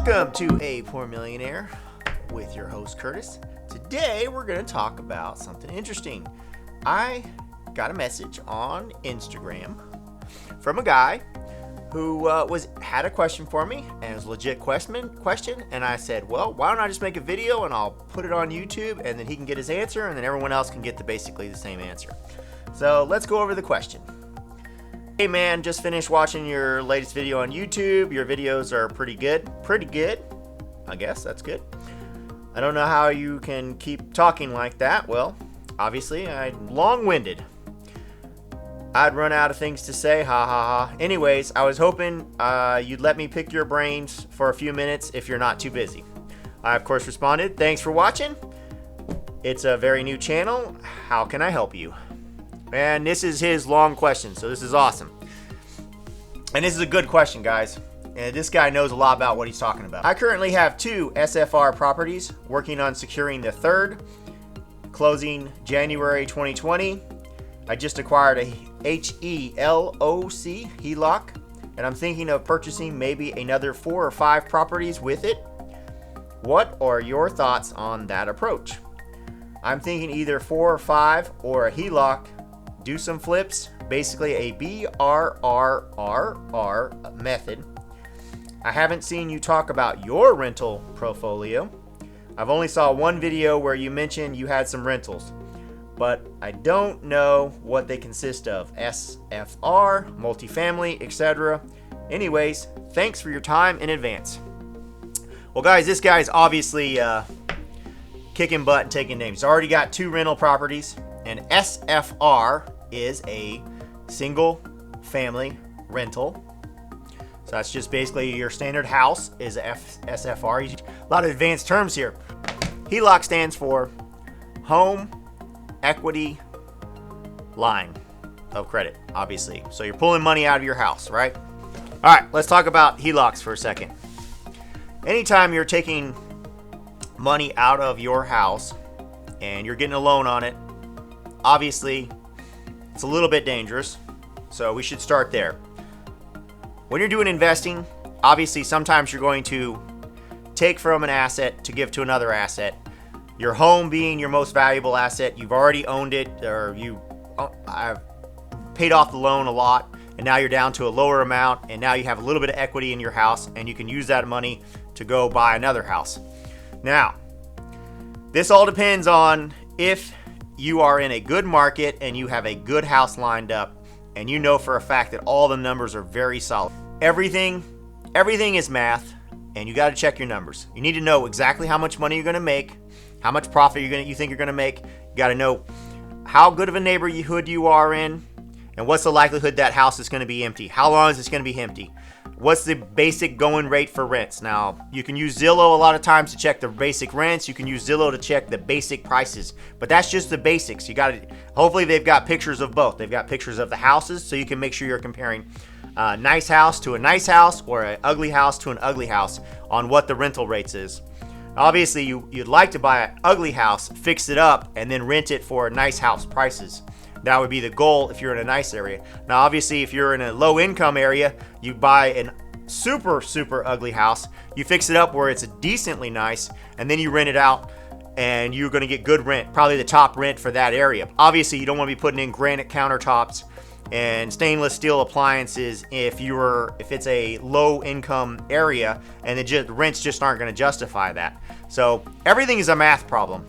Welcome to A Poor Millionaire with your host Curtis. Today we're going to talk about something interesting. I got a message on Instagram from a guy who had a question for me, and it was a legit question, and I said, well, why don't I just make a video and I'll put it on YouTube, and then he can get his answer, and then everyone else can get basically the same answer. So let's go over the question. Hey man, just finished watching your latest video on YouTube. Your videos are pretty good. I guess that's good. I don't know how you can keep talking like that. Well, obviously I'm long-winded. I'd run out of things to say, ha ha ha. Anyways, I was hoping you'd let me pick your brains for a few minutes if you're not too busy. I of course responded, thanks for watching. It's a very new channel. How can I help you? And this is his long question, so this is awesome. And this is a good question, guys. And this guy knows a lot about what he's talking about. I currently have 2 SFR properties, working on securing the third, closing January 2020. I just acquired a HELOC, and I'm thinking of purchasing maybe another 4 or 5 properties with it. What are your thoughts on that approach? I'm thinking either 4 or 5 or a HELOC. Do some flips, basically a BRRRR method. I haven't seen you talk about your rental portfolio. I've only saw one video where you mentioned you had some rentals, but I don't know what they consist of. SFR, multifamily, etc. Anyways, thanks for your time in advance. Well guys, this guy's obviously kicking butt and taking names. He's already got 2 rental properties. And SFR is a single family rental. So that's just basically your standard house is SFR. A lot of advanced terms here. HELOC stands for Home Equity Line of Credit, obviously. So you're pulling money out of your house, right? All right, let's talk about HELOCs for a second. Anytime you're taking money out of your house and you're getting a loan on it, obviously, it's a little bit dangerous, so we should start there. When you're doing investing, obviously sometimes you're going to take from an asset to give to another asset. Your home being your most valuable asset, you've already owned it, or I've paid off the loan a lot, and now you're down to a lower amount, and now you have a little bit of equity in your house, and you can use that money to go buy another house. Now, this all depends on if you are in a good market and you have a good house lined up and you know for a fact that all the numbers are very solid. Everything is math, and you got to check your numbers. You need to know exactly how much money you're going to make, how much profit you think you're going to make. You got to know how good of a neighborhood you are in, and what's the likelihood that house is going to be empty. How long is this going to be empty? What's the basic going rate for rents? Now, you can use Zillow a lot of times to check the basic rents. You can use Zillow to check the basic prices. But that's just the basics. You got to, hopefully they've got pictures of both. They've got pictures of the houses, so you can make sure you're comparing a nice house to a nice house or an ugly house to an ugly house on what the rental rates is. Obviously, you'd like to buy an ugly house, fix it up, and then rent it for nice house prices. That would be the goal if you're in a nice area. Now, obviously, if you're in a low-income area, you buy a super ugly house. You fix it up where it's decently nice, and then you rent it out, and you're going to get good rent, probably the top rent for that area. Obviously, you don't want to be putting in granite countertops and stainless steel appliances if it's a low-income area, and the rents just aren't going to justify that. So everything is a math problem.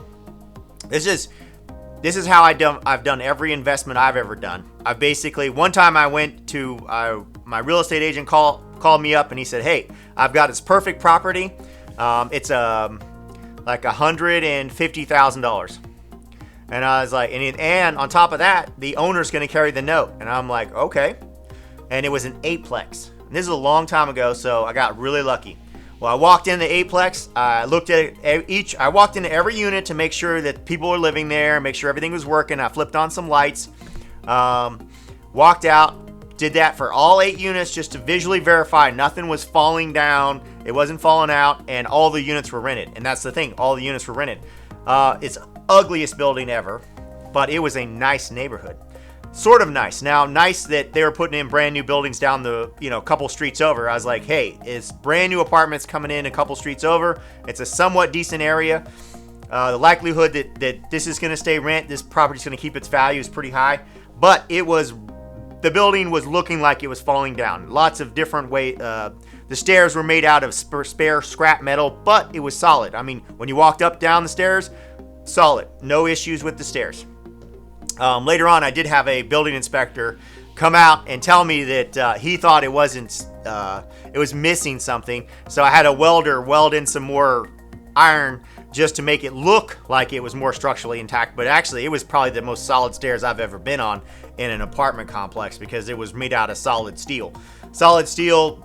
This is how I've done every investment I've ever done. One time I went to, my real estate agent called me up and he said, hey, I've got this perfect property. It's like $150,000. And I was like, and on top of that, the owner's going to carry the note. And I'm like, okay. And it was an 8-plex. And this is a long time ago, so I got really lucky. Well, I walked in the 8-plex, I looked at I walked into every unit to make sure that people were living there, make sure everything was working. I flipped on some lights, walked out, did that for all 8 units just to visually verify nothing was falling down, it wasn't falling out, and all the units were rented. And that's the thing, all the units were rented. It's the ugliest building ever, but it was a nice neighborhood. sort of nice. Now, nice that they were putting in brand new buildings down the, couple streets over. I was like, hey, it's brand new apartments coming in a couple streets over. It's a somewhat decent area. The likelihood that this is going to stay rent, this property is going to keep its value is pretty high. But the building was looking like it was falling down. Lots of different ways. The stairs were made out of spare scrap metal, but it was solid. I mean, when you walked up down the stairs, solid. No issues with the stairs. Later on, I did have a building inspector come out and tell me that he thought it was missing something. So I had a welder weld in some more iron just to make it look like it was more structurally intact. But actually, it was probably the most solid stairs I've ever been on in an apartment complex because it was made out of solid steel. Solid steel,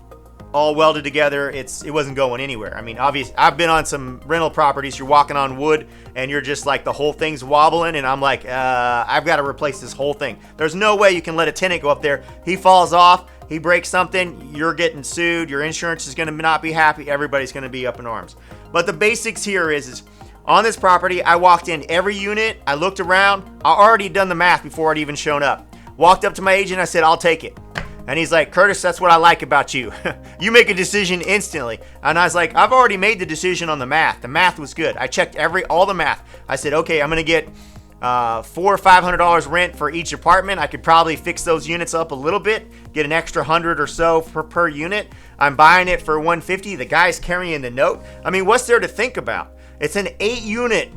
all welded together. It wasn't going anywhere. I mean, obviously, I've been on some rental properties. You're walking on wood and you're just like the whole thing's wobbling, and I'm like, I've got to replace this whole thing. There's no way you can let a tenant go up there. He falls off, he breaks something, you're getting sued. Your insurance is going to not be happy. Everybody's going to be up in arms. But the basics here is on this property, I walked in every unit. I looked around. I already done the math before I'd even shown up. Walked up to my agent. I said, I'll take it. And he's like, Curtis, that's what I like about you. You make a decision instantly. And I was like, I've already made the decision on the math. The math was good. I checked all the math. I said, okay, I'm going to get $400 or $500 rent for each apartment. I could probably fix those units up a little bit, get an extra 100 or so per unit. I'm buying it for $150. The guy's carrying the note. I mean, what's there to think about? It's an 8-unit,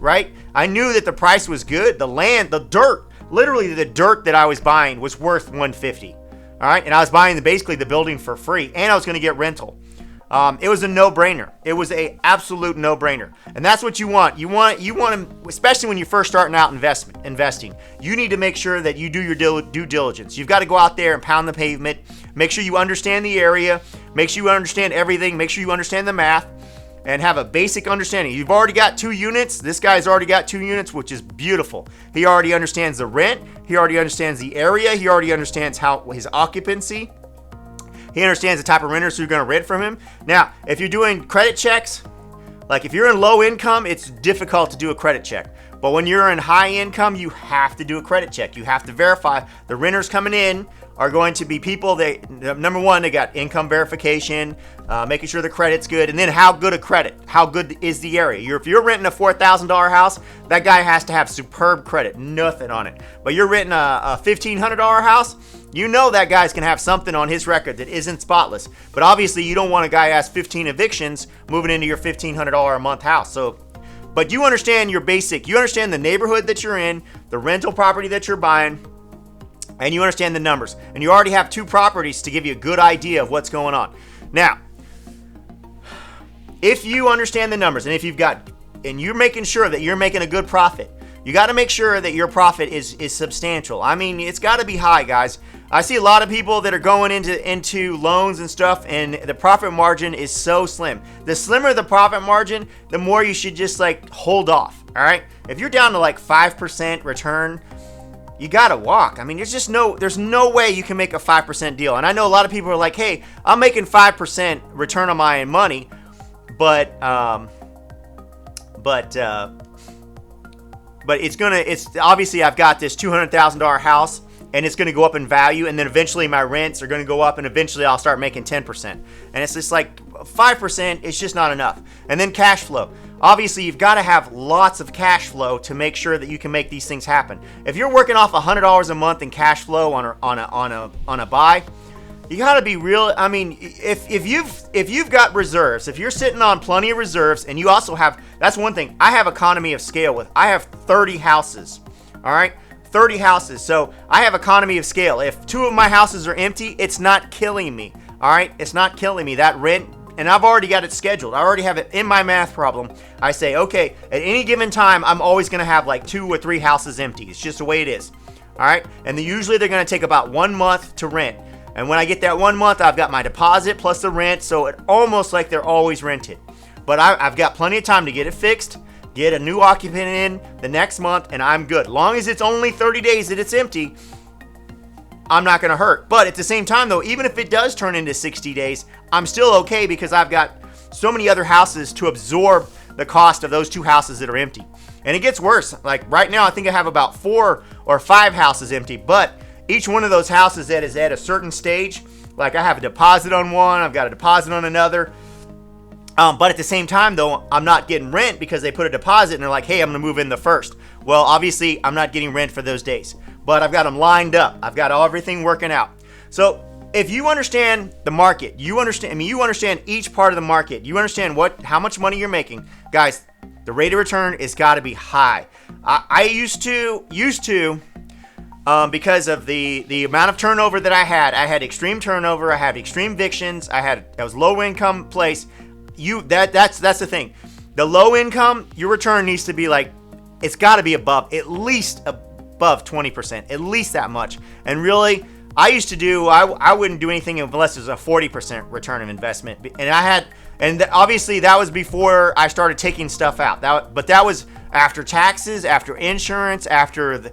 right? I knew that the price was good. The land, the dirt, literally the dirt that I was buying was worth $150. All right, and I was buying basically the building for free, and I was going to get rental. It was a no-brainer. It was a absolute no-brainer, and that's what you want. You want to, especially when you're first starting out investing. You need to make sure that you do your due diligence. You've got to go out there and pound the pavement. Make sure you understand the area. Make sure you understand everything. Make sure you understand the math, and have a basic understanding. You've already got 2 units. This guy's already got 2 units, which is beautiful. He already understands the rent. He already understands the area. He already understands his occupancy. He understands the type of renters who are going to rent from him. Now, if you're doing credit checks, like if you're in low income, it's difficult to do a credit check. But when you're in high income, you have to do a credit check. You have to verify the renters coming in are going to be people that, number one, they got income verification, making sure the credit's good, and then how good a credit, how good is the area. If you're renting a $4,000 house, that guy has to have superb credit, nothing on it. But you're renting a $1,500 house, you know that guy's going to have something on his record that isn't spotless. But obviously, you don't want a guy who has 15 evictions moving into your $1,500 a month house. But you understand you understand the neighborhood that you're in, the rental property that you're buying, and you understand the numbers. And you already have 2 properties to give you a good idea of what's going on. Now, if you understand the numbers, and you're making sure that you're making a good profit, you got to make sure that your profit is substantial. I mean, it's got to be high, guys. I see a lot of people that are going into loans and stuff, and the profit margin is so slim. The slimmer the profit margin, the more you should just hold off. All right. If you're down to 5% return, you gotta walk. I mean, there's no way you can make a 5% deal. And I know a lot of people are like, hey, I'm making 5% return on my money, but it's obviously I've got this $200,000 house and it's gonna go up in value, and then eventually my rents are gonna go up, and eventually I'll start making 10%. And it's just 5% is just not enough. And then cash flow. Obviously, you've got to have lots of cash flow to make sure that you can make these things happen. If you're working off $100 a month in cash flow on a buy, you got to be real. I mean, if you've got reserves, if you're sitting on plenty of reserves, and you also have, that's one thing. I have economy of scale with. I have 30 houses. All right, 30 houses. So I have economy of scale. If 2 of my houses are empty, it's not killing me. All right, it's not killing me. That rent. And I've already got it scheduled. I already have it in my math problem. I say, okay, at any given time, I'm always going to have 2 or 3 houses empty. It's just the way it is. All right. And usually they're going to take about 1 month to rent. And when I get that 1 month, I've got my deposit plus the rent. So it's almost like they're always rented. But I've got plenty of time to get it fixed, get a new occupant in the next month, and I'm good. Long as it's only 30 days that it's empty, I'm not going to hurt. But at the same time, though, even if it does turn into 60 days, I'm still okay because I've got so many other houses to absorb the cost of those 2 houses that are empty. And it gets worse. Like right now, I think I have about 4 or 5 houses empty, but each one of those houses that is at a certain stage, like I have a deposit on one, I've got a deposit on another. But at the same time, though, I'm not getting rent because they put a deposit and they're like, hey, I'm going to move in the first. Well, obviously, I'm not getting rent for those days. But I've got them lined up. I've got everything working out. So if you understand the market, you understand each part of the market. You understand how much money you're making. Guys, the rate of return has got to be high. I used to, because of the amount of turnover that I had extreme turnover. I had extreme evictions. I was low income place. That's the thing. The low income, your return needs to be like, it's got to be at least above 20%, at least that much. And really, I wouldn't do anything unless it was a 40% return of investment. And obviously that was before I started taking stuff out. But that was after taxes, after insurance, after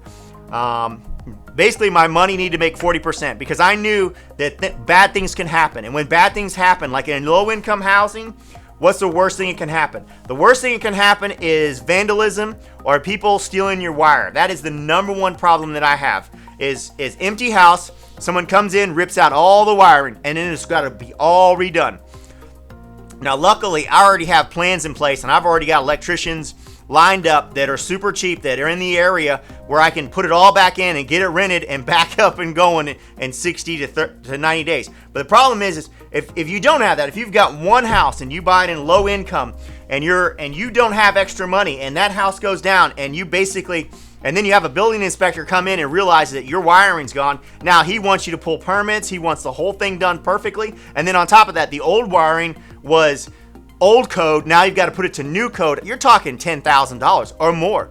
basically my money needed to make 40% because I knew that bad things can happen. And when bad things happen, like in low income housing, what's the worst thing that can happen? The worst thing that can happen is vandalism or people stealing your wire. That is the number one problem that I have is empty house. Someone comes in, rips out all the wiring, and then it's got to be all redone. Now, luckily, I already have plans in place, and I've already got electricians lined up that are super cheap, that are in the area where I can put it all back in and get it rented and back up and going in 60 to 90 days. But the problem is if you don't have that, if you've got one house and you buy it in low income and you don't have extra money and that house goes down and then you have a building inspector come in and realize that your wiring's gone. Now he wants you to pull permits. He wants the whole thing done perfectly. And then on top of that, the old wiring was old code. Now you've got to put it to new code. You're talking $10,000 or more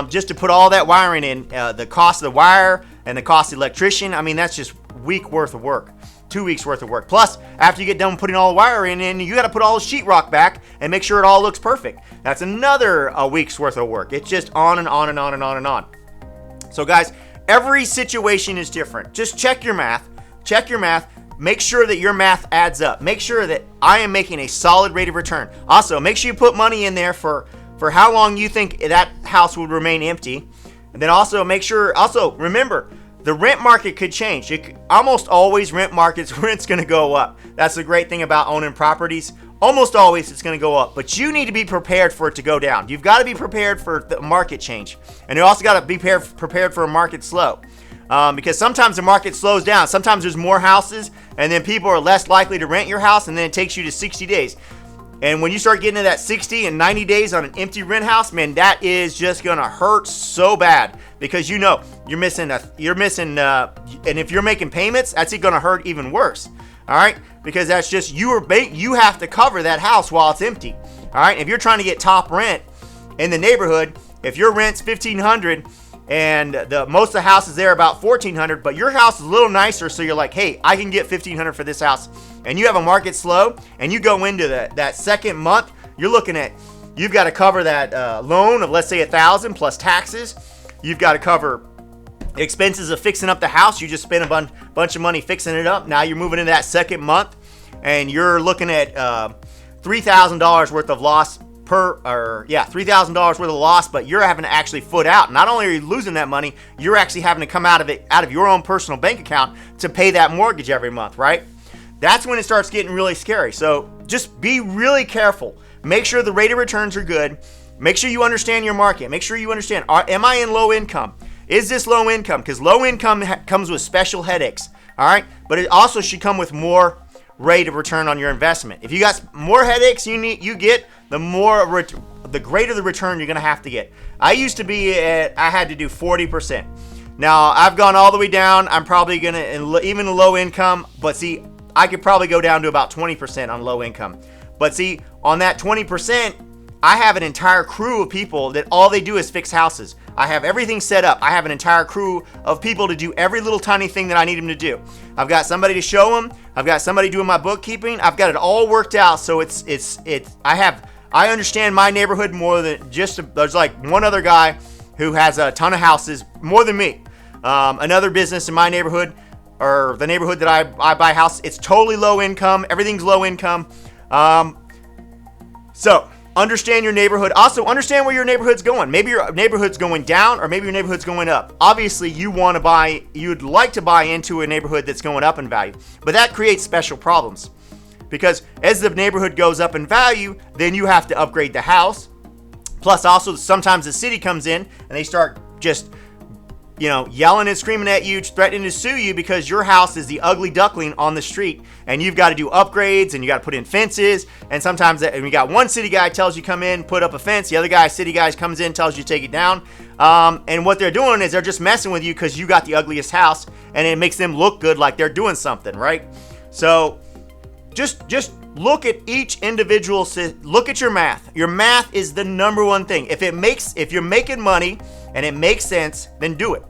just to put all that wiring in. The cost of the wire and the cost of the electrician. I mean, that's just week worth of work. 2 weeks worth of work. Plus, after you get done putting all the wiring in, you got to put all the sheetrock back and make sure it all looks perfect. That's another week's worth of work. It's just on and on and on and on and on. So guys, every situation is different. Just check your math. Check your math. Make sure that your math adds up. Make sure that I am making a solid rate of return. Also, make sure you put money in there for how long you think that house would remain empty. And then also remember, the rent market could change. Almost always rent's going to go up. That's the great thing about owning properties. Almost always it's going to go up, but you need to be prepared for it to go down. You've got to be prepared for the market change. And you also got to be prepared for a market slow. Because sometimes the market slows down. Sometimes there's more houses and then people are less likely to rent your house and then it takes you to 60 days. And when you start getting to that 60 and 90 days on an empty rent house, man, that is just going to hurt so bad because you're missing, and if you're making payments, that's going to hurt even worse. All right. Because that's just, you have to cover that house while it's empty. All right. If you're trying to get top rent in the neighborhood, if your rent's $1,500 and most of the houses there are about $1,400, but your house is a little nicer, so you're like, hey, I can get $1,500 for this house, and you have a market slow, and you go into that second month, you've got to cover that loan of, let's say, $1,000 plus taxes. You've got to cover expenses of fixing up the house. You just spent a bunch of money fixing it up. Now you're moving into that second month, and you're looking at $3,000 worth of loss $3,000 worth of loss, but you're having to actually foot out. Not only are you losing that money, you're actually having to come out of your own personal bank account to pay that mortgage every month, right? That's when it starts getting really scary. So just be really careful. Make sure the rate of returns are good. Make sure you understand your market. Make sure you understand, am I in low income? Is this low income? Because low income comes with special headaches, all right? But it also should come with more rate of return on your investment. If you got more headaches you get, the greater the return you're going to have to get. I had to do 40%. Now, I've gone all the way down. I'm probably going to, even low income, but see, I could probably go down to about 20% on low income. But see, on that 20%, I have an entire crew of people that all they do is fix houses. I have everything set up. I have an entire crew of people to do every little tiny thing that I need them to do. I've got somebody to show them. I've got somebody doing my bookkeeping. I've got it all worked out. So I understand my neighborhood more than there's like one other guy who has a ton of houses, more than me. Another business in my neighborhood, or the neighborhood that I buy house, it's totally low income. Everything's low income. So understand your neighborhood. Also, understand where your neighborhood's going. Maybe your neighborhood's going down, or maybe your neighborhood's going up. Obviously, you'd like to buy into a neighborhood that's going up in value, but that creates special problems. Because as the neighborhood goes up in value, then you have to upgrade the house. Plus, also, sometimes the city comes in and they start just, yelling and screaming at you, threatening to sue you because your house is the ugly duckling on the street, and you've got to do upgrades, and you got to put in fences. And sometimes, you got one city guy tells you come in, put up a fence. The other city guy comes in, tells you take it down. And what they're doing is they're just messing with you because you got the ugliest house, and it makes them look good, like they're doing something, right? So just look at each individual. Look at your math. Your math is the number one thing. If you're making money and it makes sense, then do it.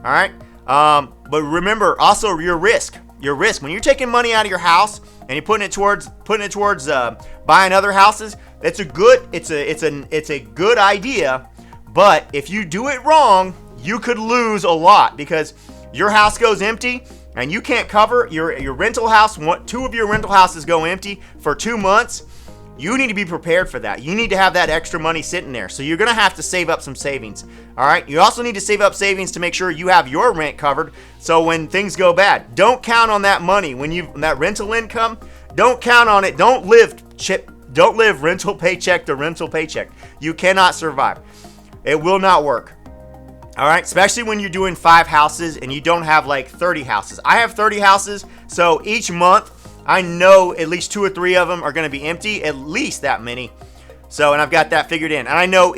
All right. But remember also your risk. When you're taking money out of your house and you're putting it towards buying other houses, it's a good idea. But if you do it wrong, you could lose a lot, because your house goes empty and you can't cover your rental house. Two of your rental houses go empty for 2 months. You need to be prepared for that. You need to have that extra money sitting there. So you're going to have to save up some savings. All right. You also need to save up savings to make sure you have your rent covered. So when things go bad, don't count on that money. That rental income, don't count on it. Don't live rental paycheck to rental paycheck. You cannot survive. It will not work. All right. Especially when you're doing 5 houses and you don't have like 30 houses. I have 30 houses. So each month, I know at least 2 or 3 of them are going to be empty, at least that many. So, and I've got that figured in. And I know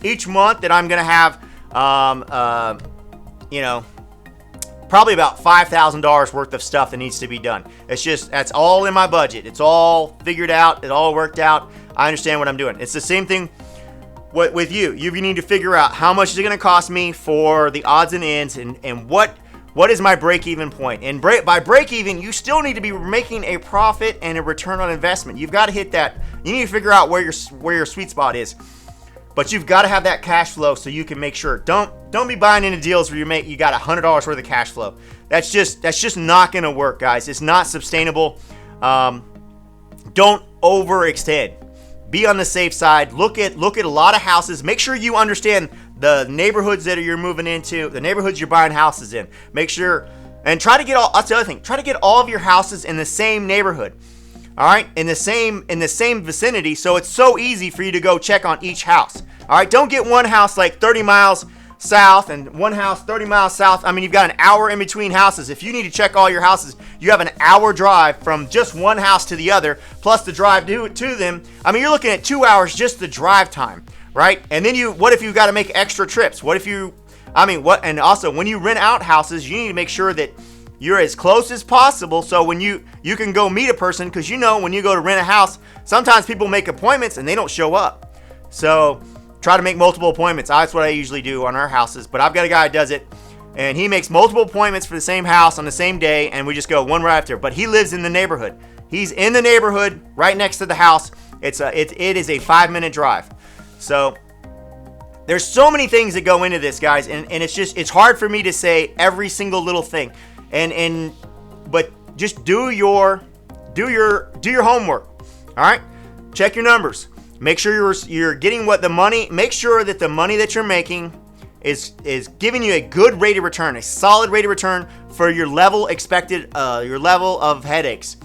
each month that I'm going to have, probably about $5,000 worth of stuff that needs to be done. That's all in my budget. It's all figured out. It all worked out. I understand what I'm doing. It's the same thing with you. You need to figure out how much is it going to cost me for the odds and ends, and what is my break-even point? And by break-even, you still need to be making a profit and a return on investment. You've got to hit that. You need to figure out where your sweet spot is. But you've got to have that cash flow so you can make sure. Don't be buying into deals where you got $100 worth of cash flow. That's just not going to work, guys. It's not sustainable. Don't overextend. Be on the safe side. Look at a lot of houses. Make sure you understand the neighborhoods that you're moving into, the neighborhoods you're buying houses in. Make sure, and try to get that's the other thing. Try to get all of your houses in the same neighborhood. All right, in the same vicinity, so it's so easy for you to go check on each house. All right, don't get one house like 30 miles south and one house 30 miles south. I mean, you've got an hour in between houses. If you need to check all your houses, you have an hour drive from just one house to the other, plus the drive to them. I mean, you're looking at 2 hours just the drive time, right? And then what if you got to make extra trips? And also when you rent out houses, you need to make sure that you're as close as possible, so when you can go meet a person, because when you go to rent a house, sometimes people make appointments and they don't show up. So try to make multiple appointments. That's what I usually do on our houses, but I've got a guy who does it, and he makes multiple appointments for the same house on the same day, and we just go one right after. But he lives in the neighborhood. He's in the neighborhood right next to the house. It is a 5-minute drive. So there's so many things that go into this, guys, and it's hard for me to say every single little thing. But just do your homework. All right, check your numbers. Make sure you're getting make sure that the money that you're making is giving you a good rate of return, a solid rate of return for your level of headaches.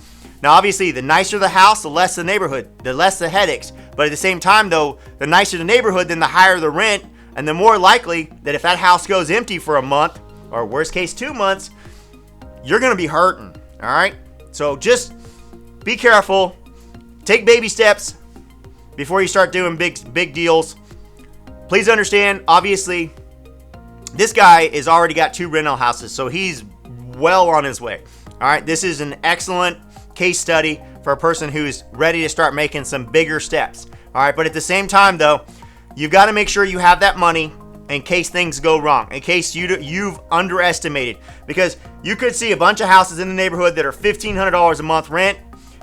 Now, obviously, the nicer the house, the less the neighborhood, the less the headaches. But at the same time, though, the nicer the neighborhood, then the higher the rent, and the more likely that if that house goes empty for a month, or worst case 2 months, you're going to be hurting. All right? So just be careful. Take baby steps before you start doing big deals. Please understand, obviously, this guy has already got 2 rental houses, so he's well on his way. All right? This is an excellent case study for a person who's ready to start making some bigger steps. All right? But at the same time, though, you've got to make sure you have that money in case things go wrong, in case you've underestimated. Because you could see a bunch of houses in the neighborhood that are $1,500 a month rent,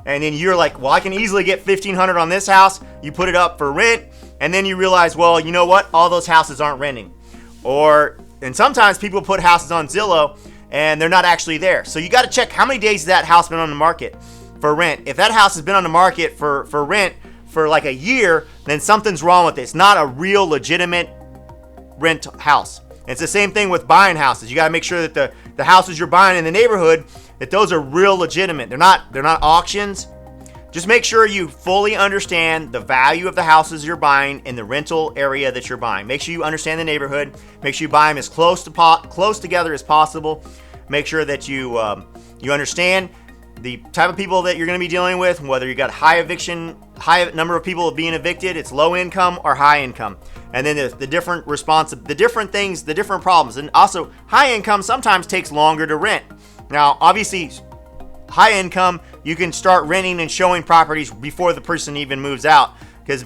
and then you're like, well, I can easily get $1,500 on this house. You put it up for rent, and then you realize, well, you know what? All those houses aren't renting. And sometimes people put houses on Zillow, and they're not actually there. So you got to check how many days that house been on the market for rent. If that house has been on the market for rent for like a year, then something's wrong with it. It's not a real legitimate rent house. It's the same thing with buying houses. You got to make sure that the houses you're buying in the neighborhood, that those are real legitimate. They're not auctions. Just make sure you fully understand the value of the houses you're buying in the rental area that you're buying. Make sure you understand the neighborhood. Make sure you buy them as close together as possible. Make sure that you understand the type of people that you're going to be dealing with, whether you got high number of people being evicted, it's low income or high income. And then the different problems. And also, high income sometimes takes longer to rent. Now, obviously, high income, you can start renting and showing properties before the person even moves out, because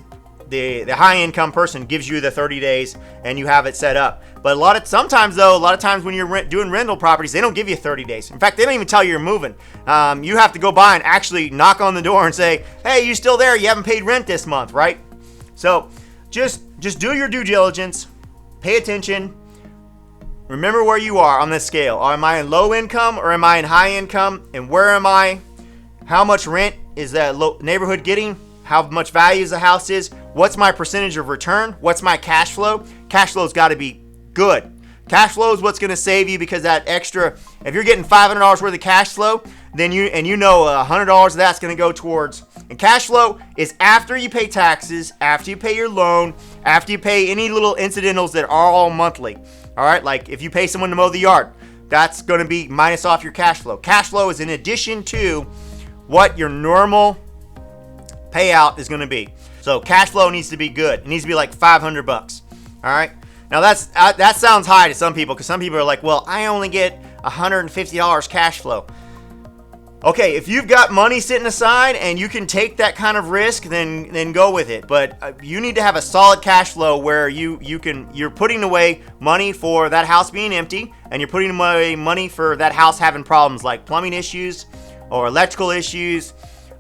the high income person gives you the 30 days and you have it set up. But a lot of times when you're doing rental properties, they don't give you 30 days. In fact, they don't even tell you you're moving. You have to go by and actually knock on the door and say, hey, you still there? You haven't paid rent this month, right? So just do your due diligence, pay attention. Remember where you are on this scale. Am I in low income or am I in high income? And where am I? How much rent is that neighborhood getting? How much value the house is? What's my percentage of return? What's my cash flow? Cash flow's got to be good. Cash flow is what's going to save you, because that extra, if you're getting $500 worth of cash flow, then you know $100 of that's going to go towards. And cash flow is after you pay taxes, after you pay your loan, after you pay any little incidentals that are all monthly. All right, like if you pay someone to mow the yard, that's going to be minus off your cash flow. Cash flow is in addition to what your normal payout is going to be. So cash flow needs to be good. It needs to be like $500. All right. Now that sounds high to some people, because some people are like, well, I only get $150 cash flow. Okay, if you've got money sitting aside and you can take that kind of risk, then go with it. But you need to have a solid cash flow where you're putting away money for that house being empty, and you're putting away money for that house having problems like plumbing issues or electrical issues,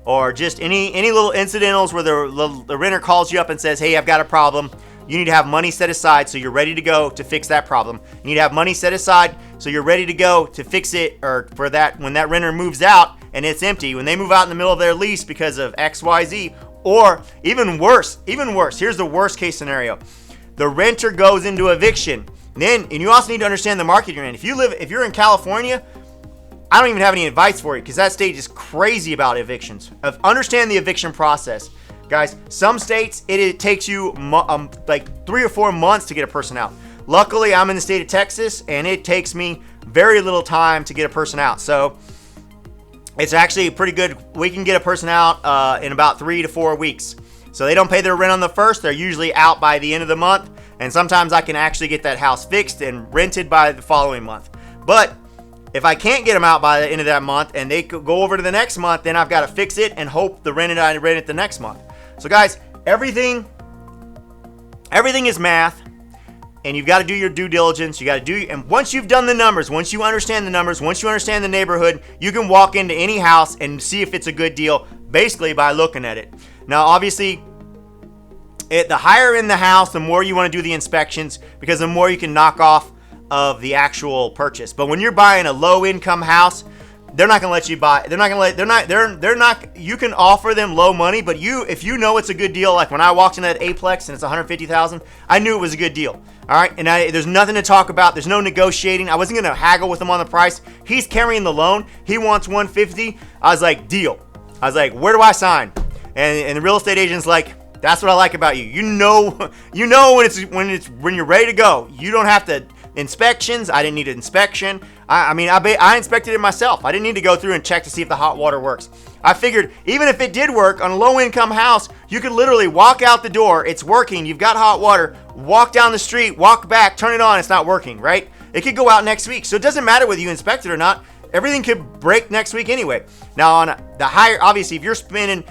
or just any little incidentals where the renter calls you up and says, hey, I've got a problem. You need to have money set aside so you're ready to go to fix that problem. You need to have money set aside so you're ready to go to fix it, or for that when that renter moves out and it's empty, when they move out in the middle of their lease because of XYZ, or even worse, here's the worst case scenario. The renter goes into eviction. And you also need to understand the market you're in. If you're in California, I don't even have any advice for you, because that state is crazy about evictions. Understand the eviction process. Guys, some states, it takes you like 3 or 4 months to get a person out. Luckily, I'm in the state of Texas, and it takes me very little time to get a person out. So it's actually pretty good. We can get a person out in about 3 to 4 weeks. So they don't pay their rent on the first. They're usually out by the end of the month. And sometimes I can actually get that house fixed and rented by the following month. But if I can't get them out by the end of that month and they could go over to the next month, then I've got to fix it and hope I rent it the next month. So guys, everything is math, and you've got to do your due diligence. And once you've done the numbers, once you understand the numbers, once you understand the neighborhood, you can walk into any house and see if it's a good deal, basically by looking at it. Now, obviously, the higher in the house, the more you want to do the inspections, because the more you can knock off of the actual purchase. But when you're buying a low income house, they're not going to let you buy. You can offer them low money, but if you know it's a good deal, like when I walked in that Aplex and it's $150,000, I knew it was a good deal. All right. And there's nothing to talk about. There's no negotiating. I wasn't going to haggle with him on the price. He's carrying the loan. He wants $150. I was like, deal. I was like, where do I sign? And the real estate agent's like, that's what I like about you. You know when you're ready to go. You don't have to inspections. I didn't need an inspection. I inspected it myself. I didn't need to go through and check to see if the hot water works. I figured even if it did work on a low income house, you could literally walk out the door. It's working. You've got hot water. Walk down the street, walk back, turn it on. It's not working, right? It could go out next week. So it doesn't matter whether you inspect it or not. Everything could break next week anyway. Now on the higher, obviously, if you're spending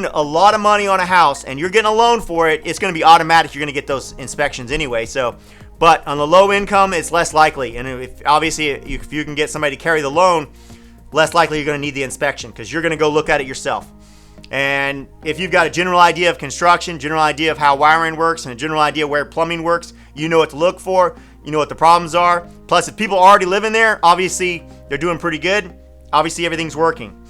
a lot of money on a house and you're getting a loan for it, it's going to be automatic. You're going to get those inspections anyway. So, but on the low income, it's less likely. And if you can get somebody to carry the loan, less likely you're going to need the inspection, because you're going to go look at it yourself. And if you've got a general idea of construction, general idea of how wiring works, and a general idea where plumbing works, you know what to look for. You know what the problems are. Plus, if people are already living there, obviously they're doing pretty good. Obviously, everything's working.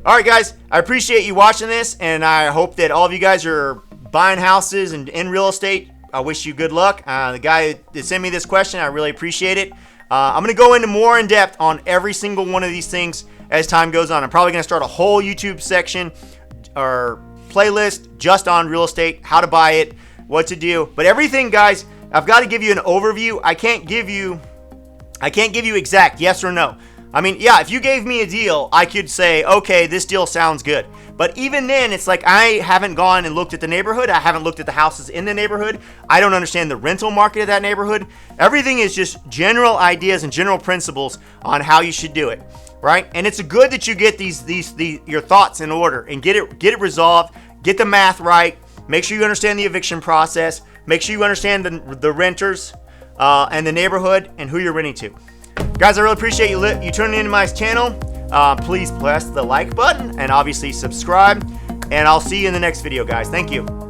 All right, guys, I appreciate you watching this, and I hope that all of you guys are buying houses and in real estate. I wish you good luck. The guy that sent me this question, I really appreciate it. I'm going to go into more in depth on every single one of these things as time goes on. I'm probably going to start a whole YouTube section or playlist just on real estate, how to buy it, what to do. But everything, guys, I've got to give you an overview. I can't give you exact yes or no. I mean, yeah, if you gave me a deal, I could say, okay, this deal sounds good. But even then, it's like I haven't gone and looked at the neighborhood. I haven't looked at the houses in the neighborhood. I don't understand the rental market of that neighborhood. Everything is just general ideas and general principles on how you should do it, right? And it's good that you get your thoughts in order and get it resolved, get the math right, make sure you understand the eviction process, make sure you understand the renters and the neighborhood and who you're renting to. Guys, I really appreciate you tuning into my channel. Please press the like button and obviously subscribe. And I'll see you in the next video, guys. Thank you.